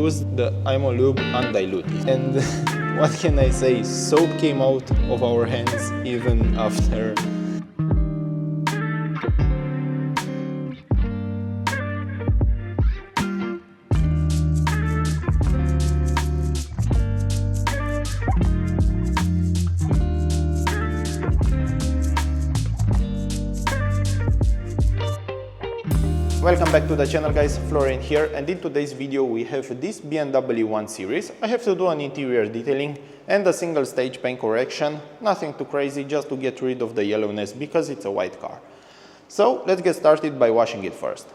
used the Imolube undiluted. And what can I say, soap came out of our hands even after. Welcome back to the channel guys, Florian here, and in today's video we have this BMW 1 Series. I have to do an interior detailing and a single stage paint correction, nothing too crazy, just to get rid of the yellowness because it's a white car. So let's get started by washing it first.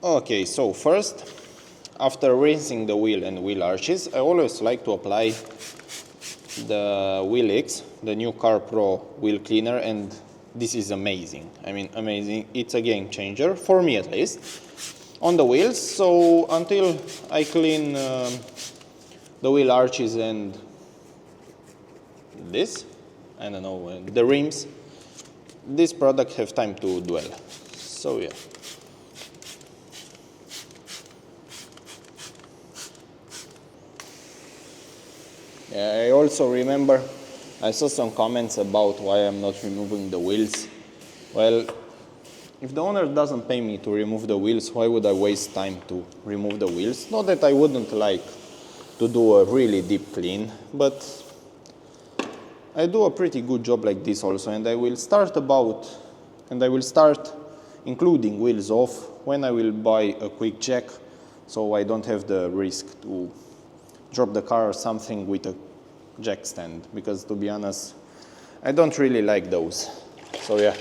Okay, so first, after rinsing the wheel and wheel arches, I always like to apply the Wheel X, the new Car Pro wheel cleaner, and this is amazing. I mean, amazing. It's a game changer, for me at least, on the wheels. So until I clean the wheel arches and this, I don't know, the rims, this product have time to dwell. So yeah. I also remember I saw some comments about why I'm not removing the wheels. Well, if the owner doesn't pay me to remove the wheels, why would I waste time to remove the wheels? Not that I wouldn't like to do a really deep clean, but I do a pretty good job like this also, and I will start including wheels off when I will buy a quick jack, so I don't have the risk to drop the car or something with a jack stand, because to be honest, I don't really like those. So yeah.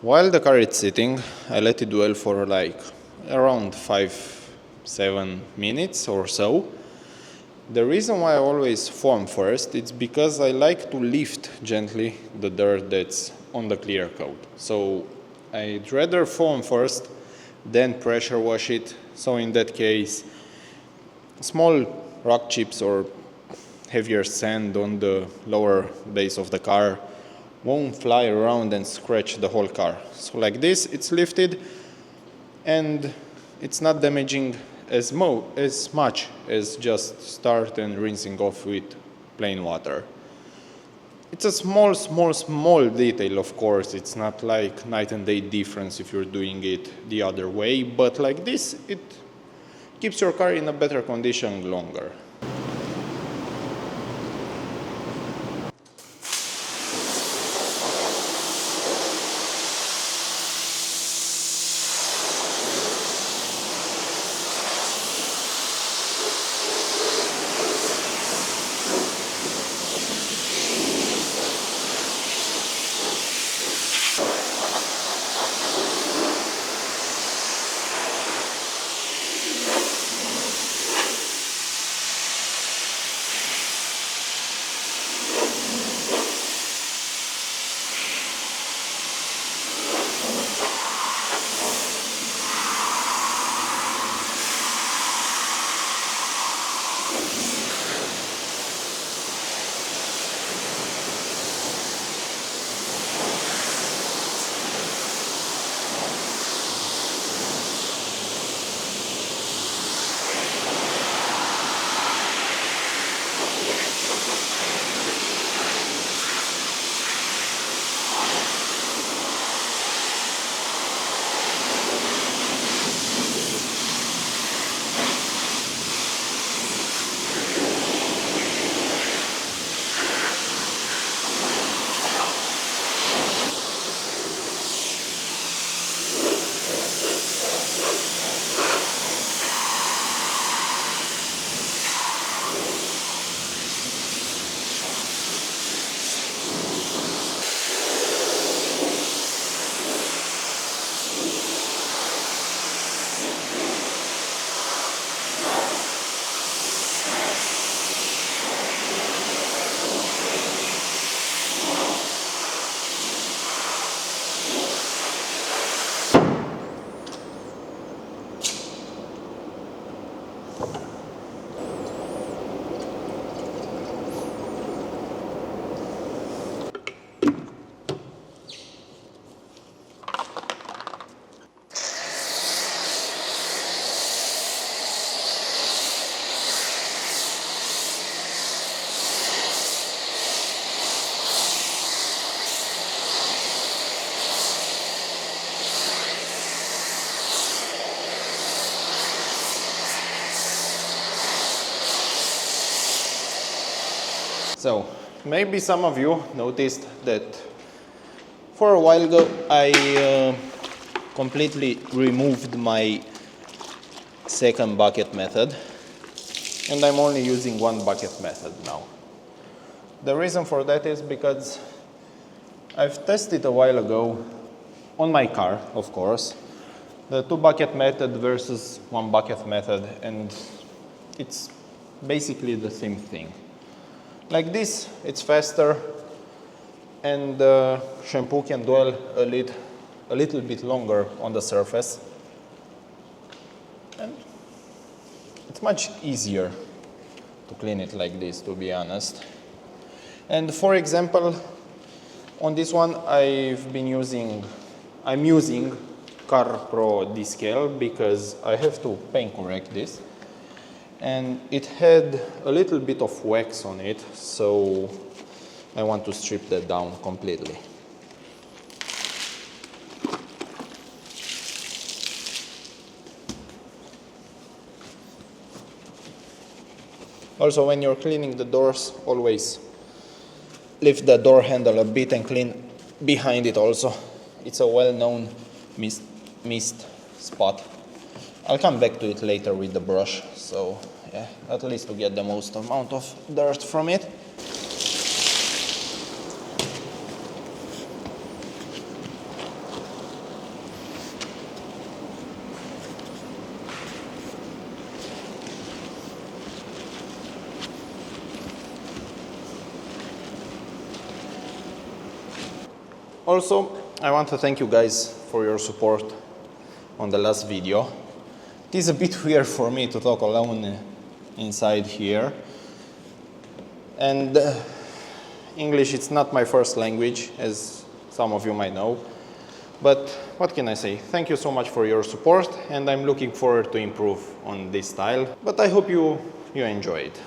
While the car is sitting, I let it dwell for like around 5-7 minutes or so. The reason why I always foam first is because I like to lift gently the dirt that's on the clear coat. So I'd rather foam first, then pressure wash it. So in that case, small rock chips or heavier sand on the lower base of the car won't fly around and scratch the whole car. So like this, it's lifted and it's not damaging as much as just start and rinsing off with plain water. It's a small detail, of course. It's not like night and day difference if you're doing it the other way, but like this, it keeps your car in a better condition longer. So maybe some of you noticed that for a while ago I completely removed my second bucket method and I'm only using one bucket method now. The reason for that is because I've tested a while ago on my car, of course, the two bucket method versus one bucket method, and it's basically the same thing. Like this, it's faster and the shampoo can dwell a little bit longer on the surface. And it's much easier to clean it like this, to be honest. And for example, on this one I'm using Car Pro descale because I have to paint correct this. And it had a little bit of wax on it, so I want to strip that down completely. Also, when you're cleaning the doors, always lift the door handle a bit and clean behind it also. It's a well-known mist spot. I'll come back to it later with the brush, so yeah, at least to get the most amount of dirt from it. Also, I want to thank you guys for your support on the last video. It is a bit weird for me to talk alone inside here. And English, it's not my first language, as some of you might know. But what can I say? Thank you so much for your support, and I'm looking forward to improve on this style. But I hope you enjoy it.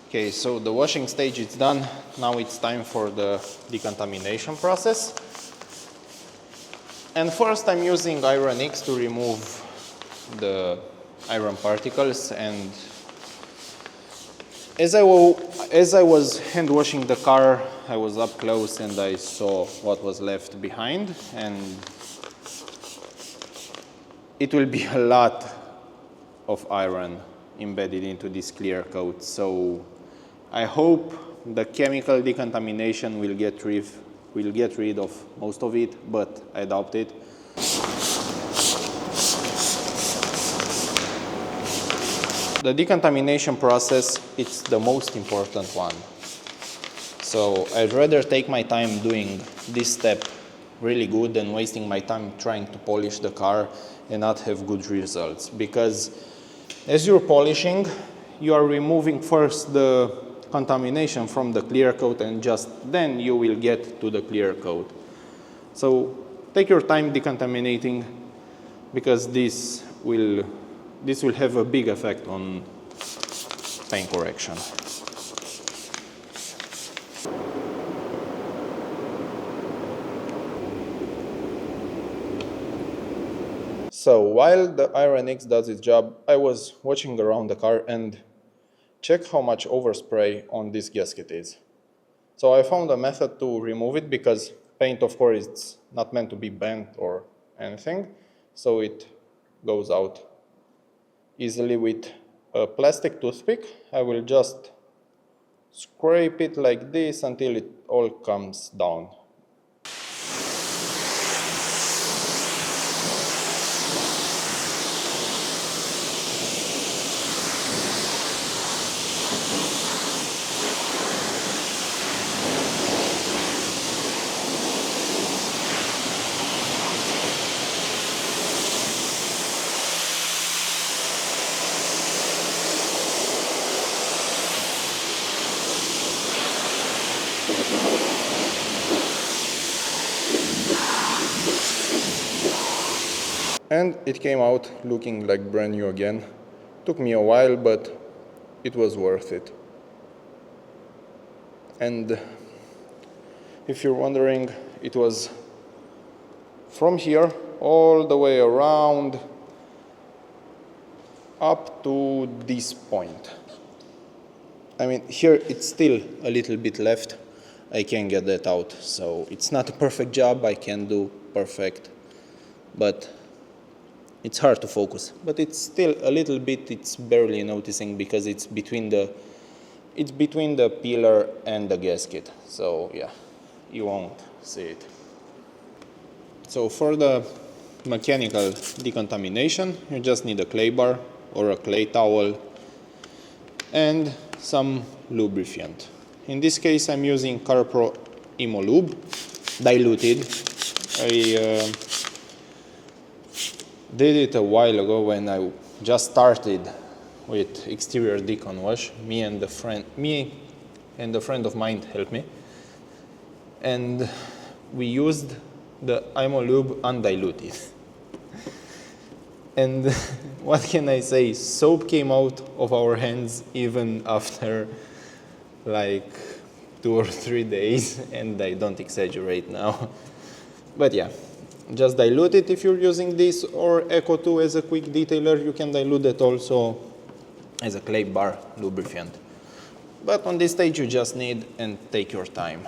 Okay, so the washing stage is done. Now it's time for the decontamination process. And first I'm using Andronic to remove the iron particles, and as I was hand washing the car, I was up close and I saw what was left behind, and it will be a lot of iron embedded into this clear coat. So I hope the chemical decontamination will get rid of most of it, but I doubt it. The decontamination process, it's the most important one. So I'd rather take my time doing this step really good than wasting my time trying to polish the car and not have good results. Because as you're polishing, you are removing first the contamination from the clear coat, and just then you will get to the clear coat. So take your time decontaminating, because this will have a big effect on paint correction. So while the Andronic does its job, I was watching around the car and check how much overspray on this gasket is. So I found a method to remove it, because paint, of course, it's not meant to be bent or anything, so it goes out easily with a plastic toothpick. I will just scrape it like this until it all comes down. And it came out looking like brand new again. Took me a while, but it was worth it. And if you're wondering, it was from here all the way around up to this point. I mean, here it's still a little bit left. I can get that out, so it's not a perfect job. I can do perfect, but it's hard to focus. But it's still a little bit, it's barely noticing because it's between the pillar and the gasket. So yeah, you won't see it. So for the mechanical decontamination, you just need a clay bar or a clay towel and some lubricant. In this case, I'm using CarPro Imo Lube, diluted. I did it a while ago when I just started with exterior decon wash. Me and a friend of mine helped me, and we used the Imo Lube undiluted. And what can I say? Soap came out of our hands even after like 2 or 3 days, and I don't exaggerate now. But yeah, just dilute it if you're using this, or Eco 2 as a quick detailer. You can dilute it also as a clay bar lubricant. But on this stage you just need and take your time.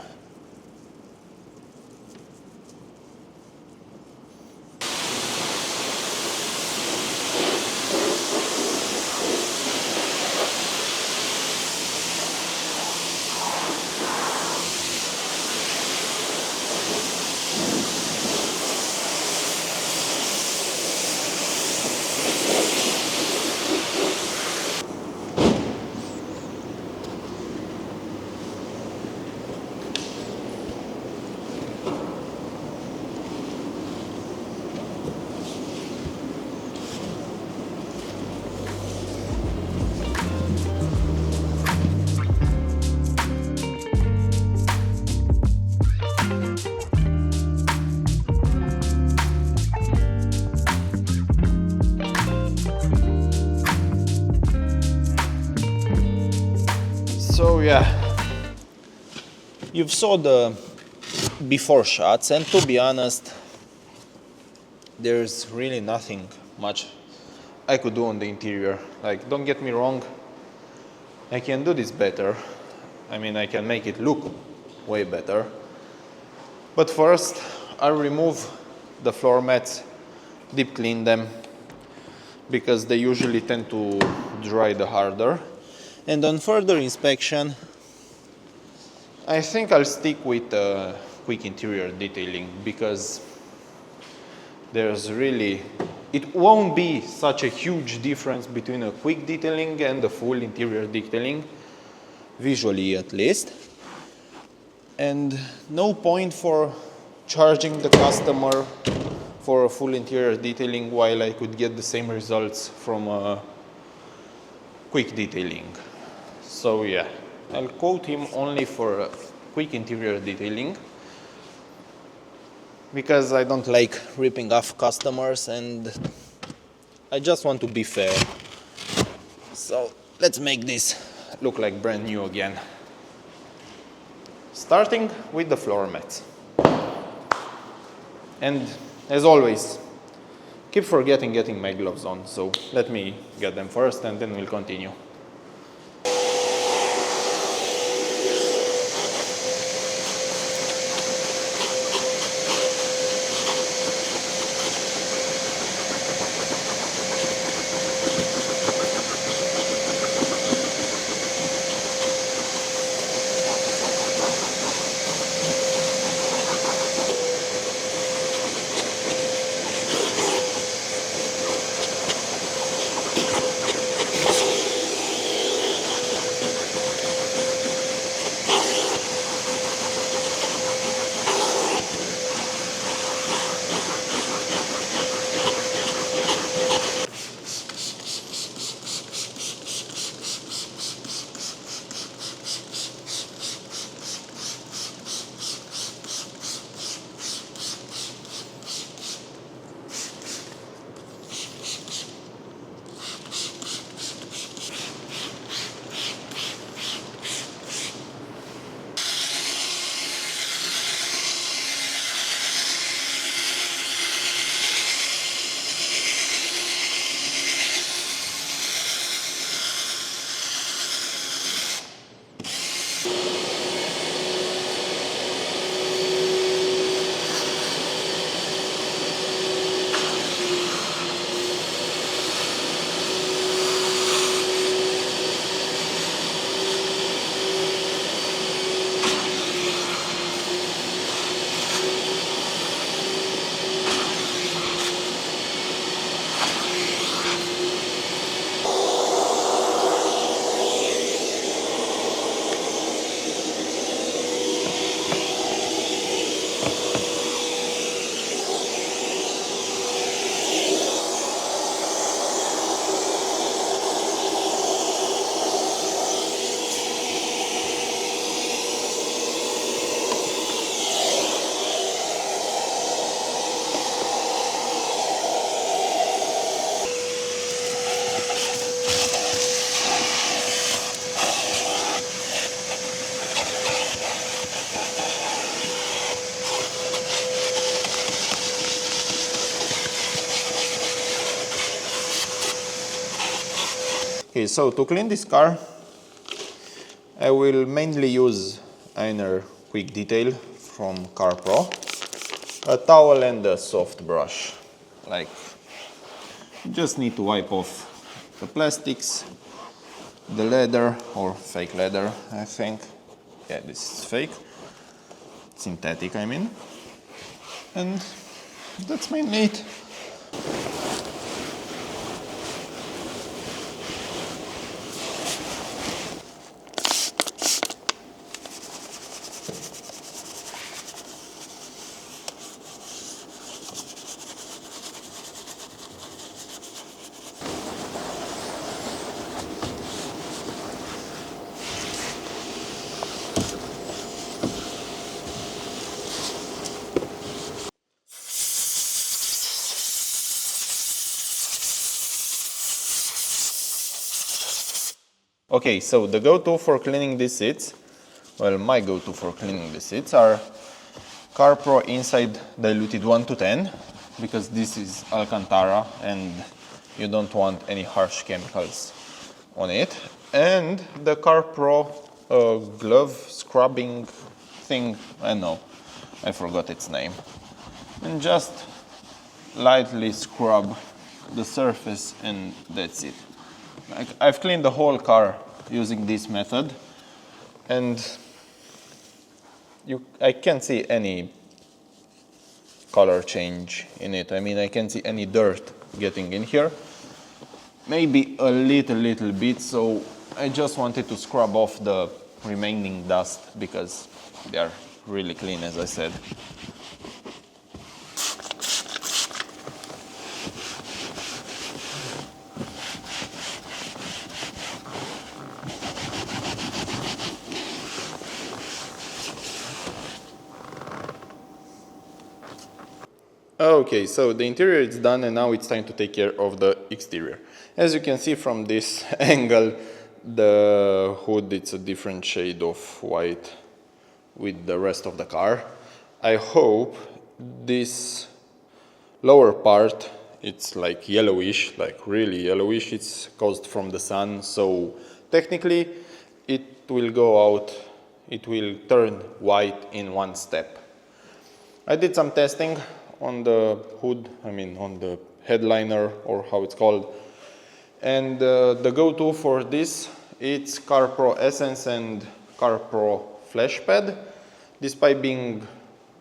So yeah, you've saw the before shots, and to be honest, there's really nothing much I could do on the interior. Like, don't get me wrong, I can do this better. I mean, I can make it look way better. But first, I'll remove the floor mats, deep clean them, because they usually tend to dry the harder. And on further inspection, I think I'll stick with quick interior detailing, because there's really, it won't be such a huge difference between a quick detailing and a full interior detailing, visually at least. And no point for charging the customer for a full interior detailing while I could get the same results from a quick detailing. So yeah, I'll quote him only for quick interior detailing, because I don't like ripping off customers and I just want to be fair. So let's make this look like brand new again. Starting with the floor mats. And as always, keep forgetting getting my gloves on, so let me get them first and then we'll continue. Okay, so to clean this car, I will mainly use Einer Quick Detail from CarPro, a towel and a soft brush. Like, you just need to wipe off the plastics, the leather, or fake leather, I think. Yeah, this is fake. Synthetic, I mean. And that's mainly it. Okay, so the go-to for cleaning these seats, well, my go-to for cleaning the seats are CarPro Inside Diluted 1 to 10, because this is Alcantara and you don't want any harsh chemicals on it. And the CarPro glove scrubbing thing, I know, I forgot its name. And just lightly scrub the surface and that's it. I've cleaned the whole car using this method, and I can't see any color change in it. I mean, I can't see any dirt getting in here. Maybe a little bit, so I just wanted to scrub off the remaining dust because they are really clean, as I said. Okay, so the interior is done and now it's time to take care of the exterior. As you can see from this angle, the hood, it's a different shade of white with the rest of the car. I hope this lower part, it's like yellowish, like really yellowish. It's caused from the sun, so technically it will go out, it will turn white in one step. I did some testing on the hood, I mean on the headliner or how it's called, and the go-to for this, it's CarPro Essence and CarPro Flash Pad. Despite being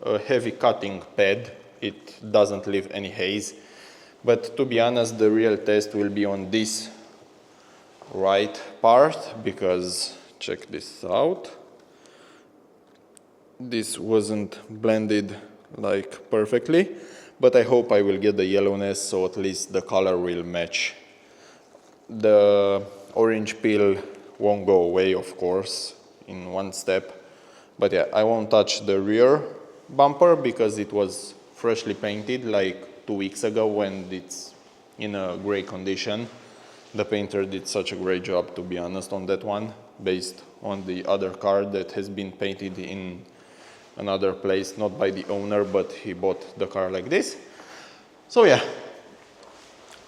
a heavy cutting pad, it doesn't leave any haze, but to be honest, the real test will be on this right part, because check this out, this wasn't blended like perfectly, but I hope I will get the yellowness, so at least the color will match. The orange peel won't go away, of course, in one step, but yeah, I won't touch the rear bumper because it was freshly painted like 2 weeks ago when it's in a gray condition. The painter did such a great job, to be honest, on that one, based on the other car that has been painted in another place, not by the owner, but he bought the car like this. So yeah,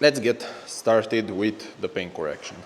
let's get started with the paint correction.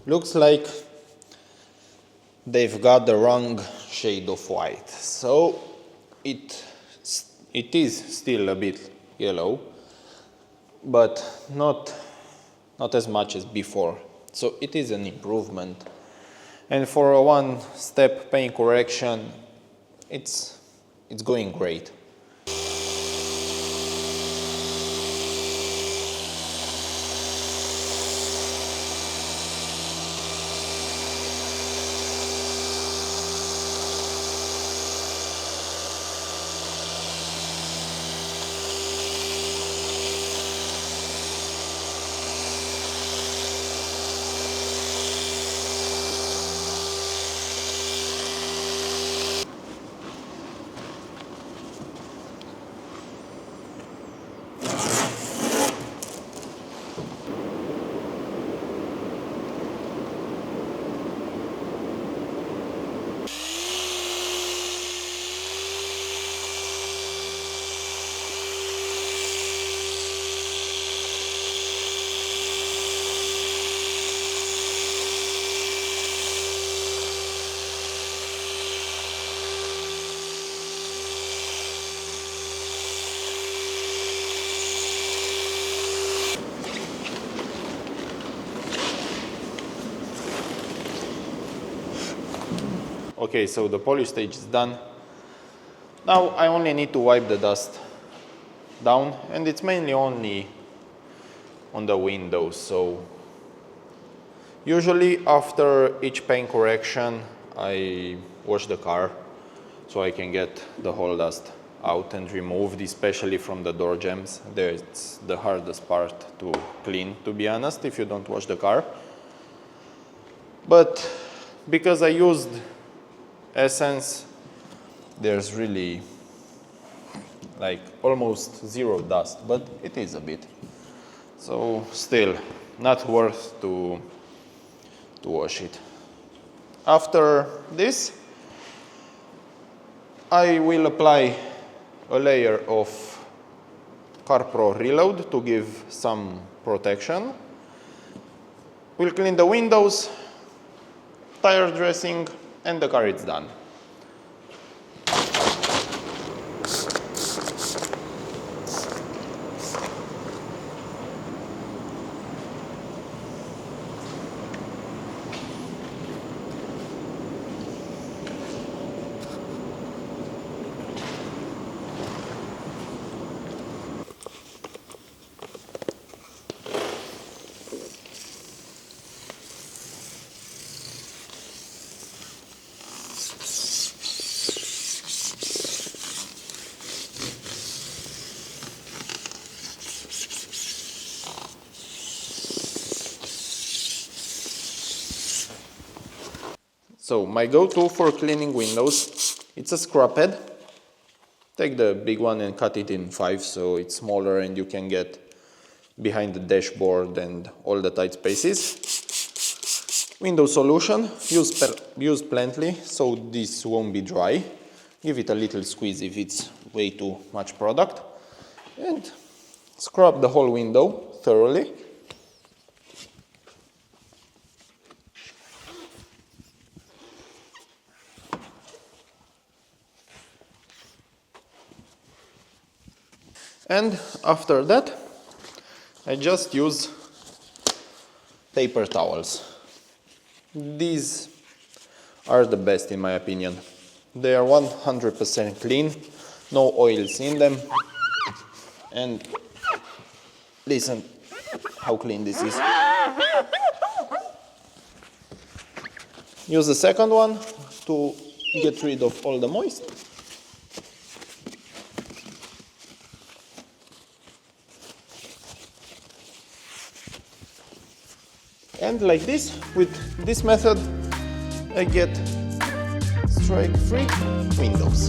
looks like they've got the wrong shade of white. So it is still a bit yellow, but not as much as before. So it is an improvement. And for a one-step paint correction, it's going great. Okay, so the polish stage is done. Now I only need to wipe the dust down, and it's mainly only on the windows. So usually after each paint correction I wash the car so I can get the whole dust out and removed, especially from the door jambs. That's the hardest part to clean, to be honest, if you don't wash the car. But because I used essence, there's really like almost zero dust, but it is a bit. So still not worth to wash it. After this, I will apply a layer of CarPro Reload to give some protection. We'll clean the windows, tire dressing, and the car is done. So my go-to for cleaning windows, it's a scrub head. Take the big one and cut it in 5 so it's smaller and you can get behind the dashboard and all the tight spaces. Window solution, use plenty so this won't be dry. Give it a little squeeze if it's way too much product. And scrub the whole window thoroughly. And after that, I just use paper towels. These are the best in my opinion. They are 100% clean, no oils in them. And listen how clean this is. Use the second one to get rid of all the moist. And like this, with this method, I get strike-free windows.